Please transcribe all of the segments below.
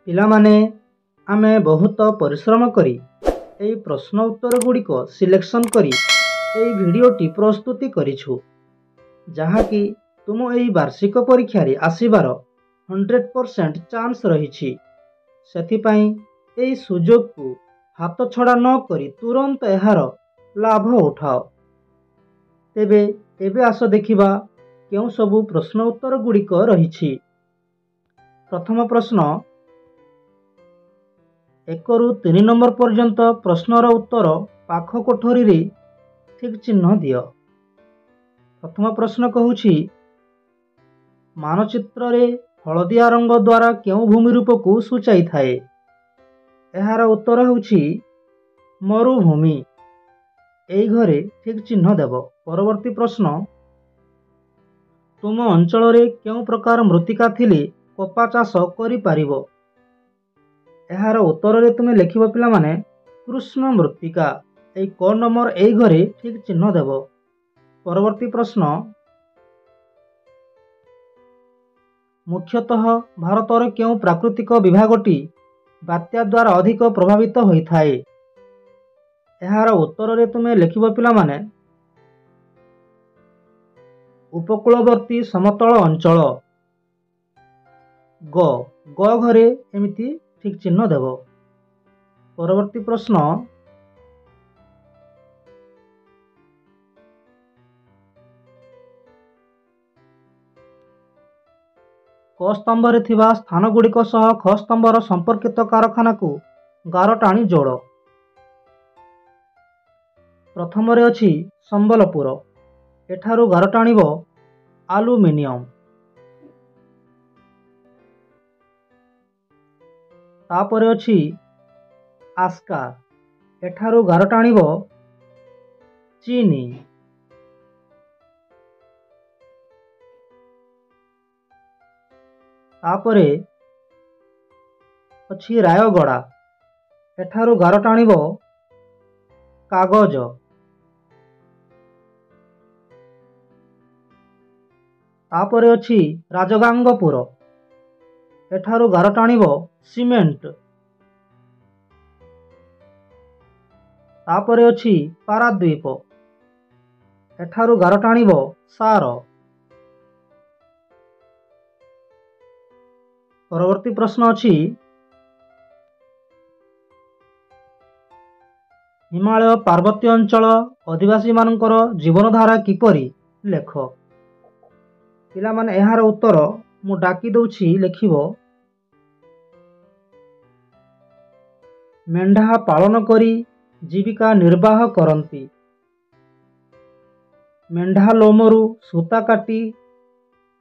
ପିଲାମାନେ ଆମେ ବହୁତ ପରିଶ୍ରମ କରି ଏହି ପ୍ରଶ୍ନ ଉତ୍ତର ଗୁଡ଼ିକ ସିଲେକ୍ସନ୍ କରି ଏହି ଭିଡ଼ିଓଟି ପ୍ରସ୍ତୁତି କରିଛୁ, ଯାହାକି ତୁମ ଏହି ବାର୍ଷିକ ପରୀକ୍ଷାରେ ଆସିବାର 100% ଚାନ୍ସ ରହିଛି। ସେଥିପାଇଁ ଏହି ସୁଯୋଗକୁ ହାତଛଡ଼ା ନ କରି ତୁରନ୍ତ ଏହାର ଲାଭ ଉଠାଅ। ତେବେ ଏବେ ଆସ ଦେଖିବା କେଉଁ ସବୁ ପ୍ରଶ୍ନ ଉତ୍ତର ଗୁଡ଼ିକ ରହିଛି। ପ୍ରଥମ ପ୍ରଶ୍ନ, 1 ରୁ 3 ନମ୍ବର ପର୍ଯ୍ୟନ୍ତ ପ୍ରଶ୍ନର ଉତ୍ତର ପାଖ କୋଠରୀରେ ଠିକ୍ ଚିହ୍ନ ଦିଅ। ପ୍ରଥମ ପ୍ରଶ୍ନ କହୁଛି, ମାନଚିତ୍ରରେ ହଳଦିଆ ରଙ୍ଗ ଦ୍ୱାରା କେଉଁ ଭୂମିରୂପକୁ ସୂଚାଇଥାଏ? ଏହାର ଉତ୍ତର ହେଉଛି ମରୁଭୂମି। ଏହି ଘରେ ଠିକ୍ ଚିହ୍ନ ଦେବ। ପରବର୍ତ୍ତୀ ପ୍ରଶ୍ନ, ତୁମ ଅଞ୍ଚଳରେ କେଉଁ ପ୍ରକାର ମୃତ୍ତିକା ଥିଲେ କପା ଚାଷ କରିପାରିବ? ଏହାର ଉତ୍ତରରେ ତୁମେ ଲେଖିବ ପିଲାମାନେ କୃଷ୍ଣ ମୃତ୍ତିକା। ଏହି କ ନମ୍ବର ଏହି ଘରେ ଠିକ୍ ଚିହ୍ନ ଦେବ। ପରବର୍ତ୍ତୀ ପ୍ରଶ୍ନ, ମୁଖ୍ୟତଃ ଭାରତର କେଉଁ ପ୍ରାକୃତିକ ବିଭାଗଟି ବାତ୍ୟା ଦ୍ୱାରା ଅଧିକ ପ୍ରଭାବିତ ହୋଇଥାଏ? ଏହାର ଉତ୍ତରରେ ତୁମେ ଲେଖିବ ପିଲାମାନେ ଉପକୂଳବର୍ତ୍ତୀ ସମତଳ ଅଞ୍ଚଳ। ଗ ଘରେ ଏମିତି ଠିକ୍ ଚିହ୍ନ ଦେବ। ପରବର୍ତ୍ତୀ ପ୍ରଶ୍ନ, କ ସ୍ତମ୍ଭରେ ଥିବା ସ୍ଥାନଗୁଡ଼ିକ ସହ ଖ ସ୍ତମ୍ଭର ସମ୍ପର୍କିତ କାରଖାନାକୁ ଗାର ଟାଣି ଯୋଡ଼। ପ୍ରଥମରେ ଅଛି ସମ୍ବଲପୁର। ଏଠାରୁ ଗାର ଟାଣିବ ଆଲୁମିନିୟମ। ତାପରେ ଅଛି ଆସ୍କା। ଏଠାରୁ ଗାର ଟାଣିବ ଚିନି। ତାପରେ ଅଛି ରାୟଗଡ଼ା। ଏଠାରୁ ଗାର ଟାଣିବ କାଗଜ। ତାପରେ ଅଛି ରାଜଗାଙ୍ଗପୁର। ଏଠାରୁ ଗାର ଟାଣିବ ସିମେଣ୍ଟ। ତାପରେ ଅଛି ପାରାଦ୍ୱୀପ। ଏଠାରୁ ଗାର ଟାଣିବ ସାର। ପରବର୍ତ୍ତୀ ପ୍ରଶ୍ନ ଅଛି, ହିମାଳୟ ପାର୍ବତ୍ୟ ଅଞ୍ଚଳ ଅଧିବାସୀମାନଙ୍କର ଜୀବନଧାରା କିପରି? ଲେଖ। ପିଲାମାନେ ଏହାର ଉତ୍ତର ମୁଁ ଡାକି ଦେଉଛି, ଲେଖିବ ମେଣ୍ଢା ପାଳନ କରି ଜୀବିକା ନିର୍ବାହ କରନ୍ତି। ମେଣ୍ଢା ଲୋମରୁ ସୂତା କାଟି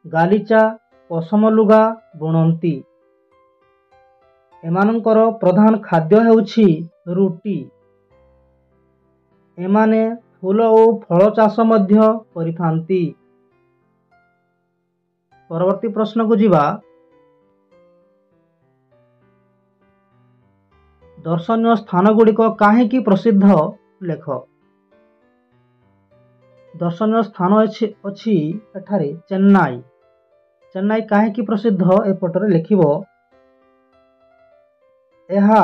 ଗାଲିଚା ପଶମ ଲୁଗା ବୁଣନ୍ତି। ଏମାନଙ୍କର ପ୍ରଧାନ ଖାଦ୍ୟ ହେଉଛି ରୁଟି। ଏମାନେ ଫୁଲ ଓ ଫଳ ଚାଷ ମଧ୍ୟ କରିଥାନ୍ତି। ପରବର୍ତ୍ତୀ ପ୍ରଶ୍ନକୁ ଯିବା। ଦର୍ଶନୀୟ ସ୍ଥାନଗୁଡ଼ିକ କାହିଁକି ପ୍ରସିଦ୍ଧ? ଲେଖ। ଦର୍ଶନୀୟ ସ୍ଥାନ ଅଛି ଏଠାରେ ଚେନ୍ନାଇ। ଚେନ୍ନାଇ କାହିଁକି ପ୍ରସିଦ୍ଧ? ଏପଟରେ ଲେଖିବ ଏହା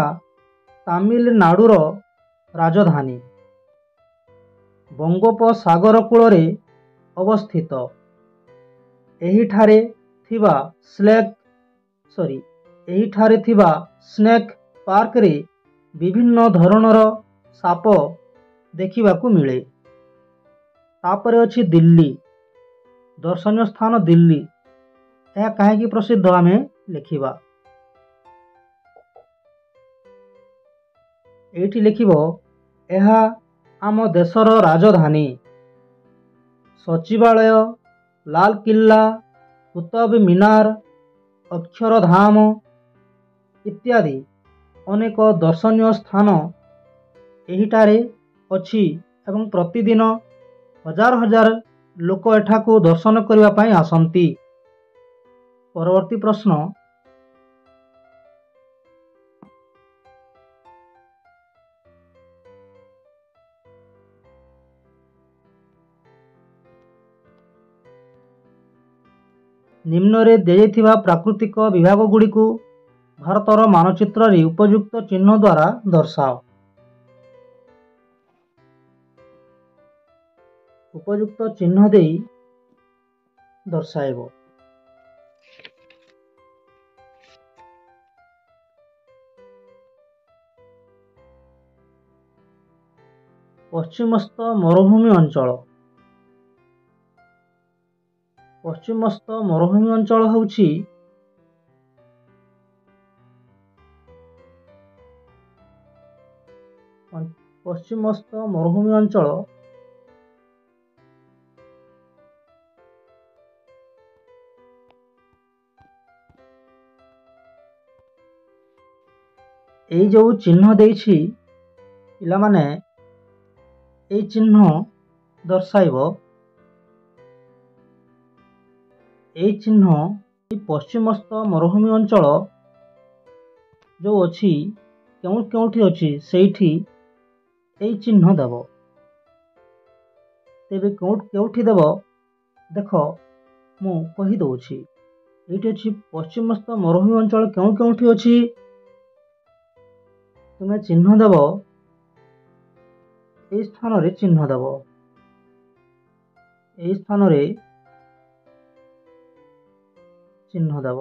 ତାମିଲନାଡୁର ରାଜଧାନୀ। ବଙ୍ଗୋପସାଗର କୂଳରେ ଅବସ୍ଥିତ। ଏହିଠାରେ ଥିବା ସ୍ନେକ୍ ପାର୍କରେ ବିଭିନ୍ନ ଧରଣର ସାପ ଦେଖିବାକୁ ମିଳେ। ତାପରେ ଅଛି ଦିଲ୍ଲୀ। ଦର୍ଶନୀୟ ସ୍ଥାନ ଦିଲ୍ଲୀ। ଏହା କାହିଁକି ପ୍ରସିଦ୍ଧ ଆମେ ଲେଖିବା। ଏଇଠି ଲେଖିବ ଏହା ଆମ ଦେଶର ରାଜଧାନୀ। ସଚିବାଳୟ, ଲାଲକିଲ୍ଲା, କୁତବ ମିନାର, ଅକ୍ଷରଧାମ ଇତ୍ୟାଦି ଅନେକ ଦର୍ଶନୀୟ ସ୍ଥାନ ଏହିଠାରେ ଅଛି ଏବଂ ପ୍ରତିଦିନ ହଜାର ହଜାର ଲୋକ ଏଠାକୁ ଦର୍ଶନ କରିବା ପାଇଁ ଆସନ୍ତି। ପରବର୍ତ୍ତୀ ପ୍ରଶ୍ନ, ନିମ୍ନରେ ଦିଆଯାଇଥିବା ପ୍ରାକୃତିକ ବିଭାଗଗୁଡ଼ିକୁ ଭାରତର ମାନଚିତ୍ରରେ ଉପଯୁକ୍ତ ଚିହ୍ନ ଦ୍ୱାରା ଦର୍ଶାଅ। ଉପଯୁକ୍ତ ଚିହ୍ନ ଦେଇ ଦର୍ଶାଇବ। ପଶ୍ଚିମସ୍ଥ ମରୁଭୂମି ଅଞ୍ଚଳ। ପଶ୍ଚିମସ୍ଥ ମରୁଭୂମି ଅଞ୍ଚଳ ହେଉଛି ପଶ୍ଚିମସ୍ଥ ମରୁଭୂମି ଅଞ୍ଚଳ এই ଯେଉଁ ଚିହ୍ନ ଦେଇଛି ପିଲାମାନେ, এই ଚିହ୍ନ ଦର୍ଶାଇବ এই ଚିହ୍ନ এই ପଶ୍ଚିମସ୍ଥ ମରୁଭୂମି ଅଞ୍ଚଳ ଯେଉଁ ଅଛି କେଉଁଠି ଅଛି ସେଇଠି এই ଚିହ୍ନ ଦେବ। ତେବେ କେଉଁଠି ଦେବ ଦେଖ ମୁଁ କହିଦେଉଛି। ଏଇଠି ଅଛି ପଶ୍ଚିମସ୍ଥ ମରୁଭୂମି ଅଞ୍ଚଳ କେଉଁଠି ଅଛି, ତୁମେ ଚିହ୍ନ ଦେବ এই ସ୍ଥାନରେ ଚିହ୍ନ ଦେବ। এই ସ୍ଥାନରେ ଚିହ୍ନ ଦେବ।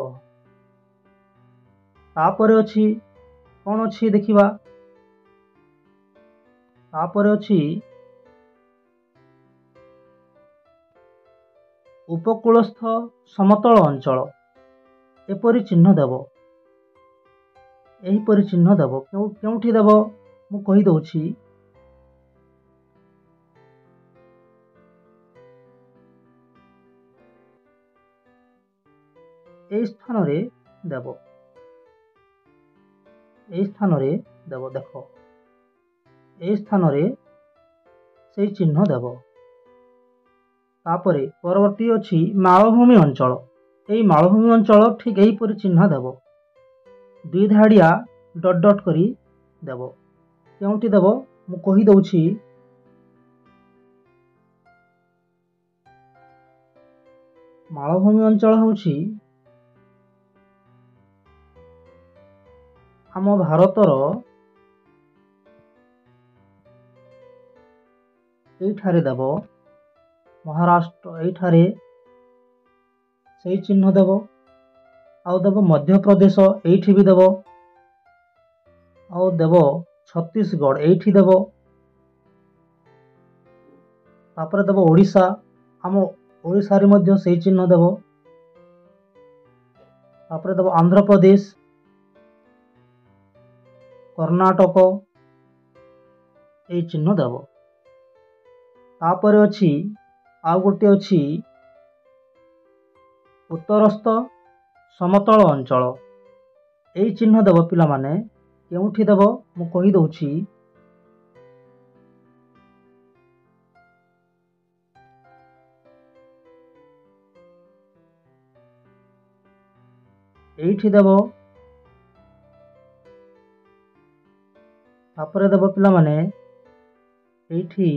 ତାପରେ ଅଛି କ'ଣ ଅଛି ଦେଖିବା। ତାପରେ ଅଛି ଉପକୂଳସ୍ଥ ସମତଳ ଅଞ୍ଚଳ। ଏପରି ଚିହ୍ନ ଦେବ। ଏହିପରି ଚିହ୍ନ ଦେବ। କେଉଁଠି ଦେବ ମୁଁ କହିଦେଉଛି। এই ସ୍ଥାନରେ ଦେବ। এই ସ୍ଥାନରେ ଦେବ। ଦେଖ এই ସ୍ଥାନରେ ସେଇ ଚିହ୍ନ ଦେବ। ତାପରେ ପରବର୍ତ୍ତୀ ଅଛି ମାଳଭୂମି ଅଞ୍ଚଳ। এই ମାଳଭୂମି ଅଞ୍ଚଳ ଠିକ୍ ଏହିପରି ଚିହ୍ନ ଦେବ। ଦୁଇ ଧାଡ଼ିଆ ଡଟ୍ ଡଟ୍ କରି ଦେବ। କେଉଁଠି ଦେବ ମୁଁ କହିଦେଉଛି। ମାଳଭୂମି ଅଞ୍ଚଳ ହେଉଛି ଆମ ଭାରତର এইଠାରେ ଦେବ। ମହାରାଷ୍ଟ୍ର এইଠାରେ ସେଇ ଚିହ୍ନ ଦେବ। ଆଉ ଦେବ ମଧ୍ୟପ୍ରଦେଶ ଏଇଠି ବି ଦେବ। ଆଉ ଦେବ ଛତିଶଗଡ଼ ଏଇଠି ଦେବ। ତାପରେ ଦେବ ଓଡ଼ିଶା, ଆମ ଓଡ଼ିଶାରେ ମଧ୍ୟ ସେଇ ଚିହ୍ନ ଦେବ। ତାପରେ ଦେବ ଆନ୍ଧ୍ରପ୍ରଦେଶ, କର୍ଣ୍ଣାଟକ ଏଇ ଚିହ୍ନ ଦେବ। ତାପରେ ଅଛି ଆଉ ଗୋଟିଏ ଅଛି ଉତ୍ତରସ୍ଥ ସମତଳ ଅଞ୍ଚଳ। এই ଚିହ୍ନ ଦେବ ପିଲାମାନେ। କେଉଁଠି ଦେବ ମୁଁ କହିଦେଉଛି। এইଠି ଦେବ। ତାପରେ ଦେବ ପିଲାମାନେ এইଠି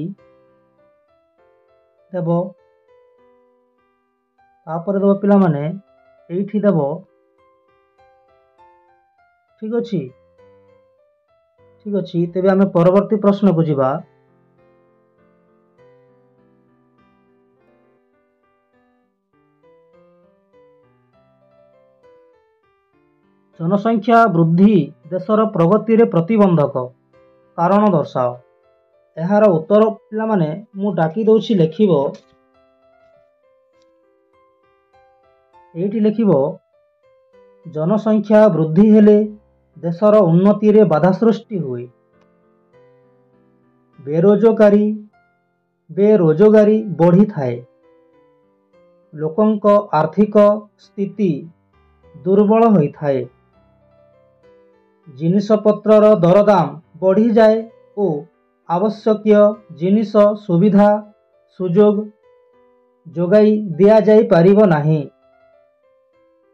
ଦେବ। ତାପରେ ଦେବ ପିଲାମାନେ এইଠି ଦେବ। ଠିକ୍ ଅଛି। ଠିକ୍ ଅଛି। ତେବେ ଆମେ ପରବର୍ତ୍ତୀ ପ୍ରଶ୍ନକୁ ଯିବା। ଜନସଂଖ୍ୟା ବୃଦ୍ଧି ଦେଶର ପ୍ରଗତିରେ ପ୍ରତିବନ୍ଧକ। କାରଣ ଦର୍ଶାଅ। ଏହାର ଉତ୍ତର ପିଲାମାନେ ମୁଁ ଡାକି ଦେଉଛି ଲେଖିବ। ଏଇଠି ଲେଖିବ ଜନସଂଖ୍ୟା ବୃଦ୍ଧି ହେଲେ ଦେଶର ଉନ୍ନତିରେ ବାଧା ସୃଷ୍ଟି ହୁଏ। ବେରୋଜଗାରୀ ବଢ଼ିଥାଏ। ଲୋକଙ୍କ ଆର୍ଥିକ ସ୍ଥିତି ଦୁର୍ବଳ ହୋଇଥାଏ। ଜିନିଷପତ୍ରର ଦରଦାମ ବଢ଼ିଯାଏ ଓ ଆବଶ୍ୟକୀୟ ଜିନିଷ ସୁବିଧା ସୁଯୋଗ ଯୋଗାଇ ଦିଆଯାଇପାରିବ ନାହିଁ।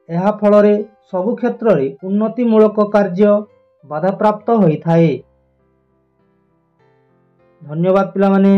ଏହା ଫଳରେ ସବୁ କ୍ଷେତ୍ରରେ ଉନ୍ନତିମୂଳକ କାର୍ଯ୍ୟ ବାଧାପ୍ରାପ୍ତ ହୋଇଥାଏ। ଧନ୍ୟବାଦ ପିଲାମାନେ।